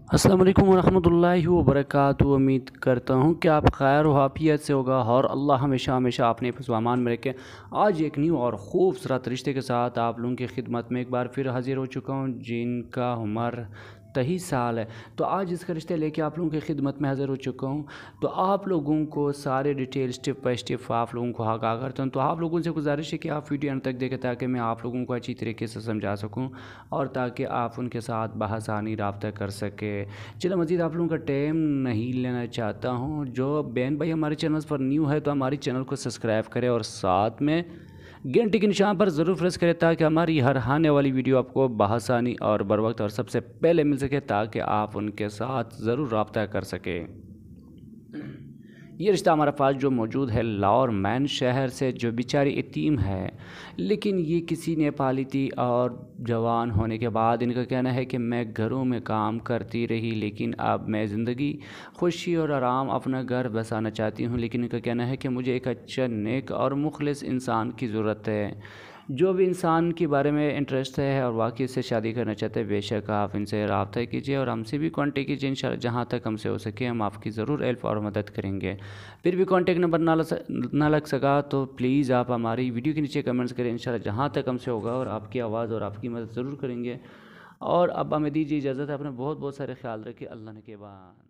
अस्सलाम वालेकुम रहमतुल्लाहि व बरकातुहू। उम्मीद करता हूँ कि आप खैर वाफियत से होगा और अल्लाह हमेशा हमेशा अपने फज़ल-ओ-अमान में रखे। आज एक न्यू और ख़ूबसूरत रिश्ते के साथ आप लोगों की खिदमत में एक बार फिर हाज़िर हो चुका हूँ, जिनका उम्र 23 साल है। तो आज इसका रिश्ते लेके आप लोगों की खिदमत में हाज़िर हो चुका हूँ। तो आप लोगों को सारे डिटेल स्टेप बाय स्टेप आप लोगों को आगाह करता हूँ। तो आप लोगों से गुजारिश है कि आप वीडियो अंत तक देखें ताकि मैं आप लोगों को अच्छी तरीके से समझा सकूँ और ताकि आप उनके साथ बआसानी रब्ता कर सकें। चलो मज़ीद आप लोगों का टाइम नहीं लेना चाहता हूँ। जो बहन भाई हमारे चैनल पर न्यू है तो हमारे चैनल को सब्सक्राइब करें और साथ में घंटी के निशान पर ज़रूर प्रेस करें ताकि हमारी हर आने वाली वीडियो आपको बआसानी और बर वक्त और सबसे पहले मिल सके, ताकि आप उनके साथ ज़रूर रब्ता कर सकें। ये रिश्ता हमारे पास जो मौजूद है लाहौर मैन शहर से, जो बेचारी यतीम है लेकिन ये किसी ने पाली थी और जवान होने के बाद इनका कहना है कि मैं घरों में काम करती रही लेकिन अब मैं ज़िंदगी खुशी और आराम अपना घर बसाना चाहती हूँ। लेकिन इनका कहना है कि मुझे एक अच्छा नेक और मुखलिस इंसान की ज़रूरत है। जो भी इंसान के बारे में इंटरेस्ट है और वाकई से शादी करना चाहते हैं, बेशक आप इनसे रब्ता कीजिए और हमसे भी कांटेक्ट कीजिए। इंशाल्लाह जहाँ तक हमसे हो सके हम आपकी ज़रूर हेल्प और मदद करेंगे। फिर भी कांटेक्ट नंबर ना लग सका तो प्लीज़ आप हमारी वीडियो के नीचे कमेंट्स करें। इंशाल्लाह जहाँ तक हमसे होगा और आपकी आवाज़ और आपकी मदद ज़रूर करेंगे। और अब हमें दीजिए इजाज़त है। अपना बहुत बहुत सारे ख्याल रखिए। अल्लाह ने के बाद।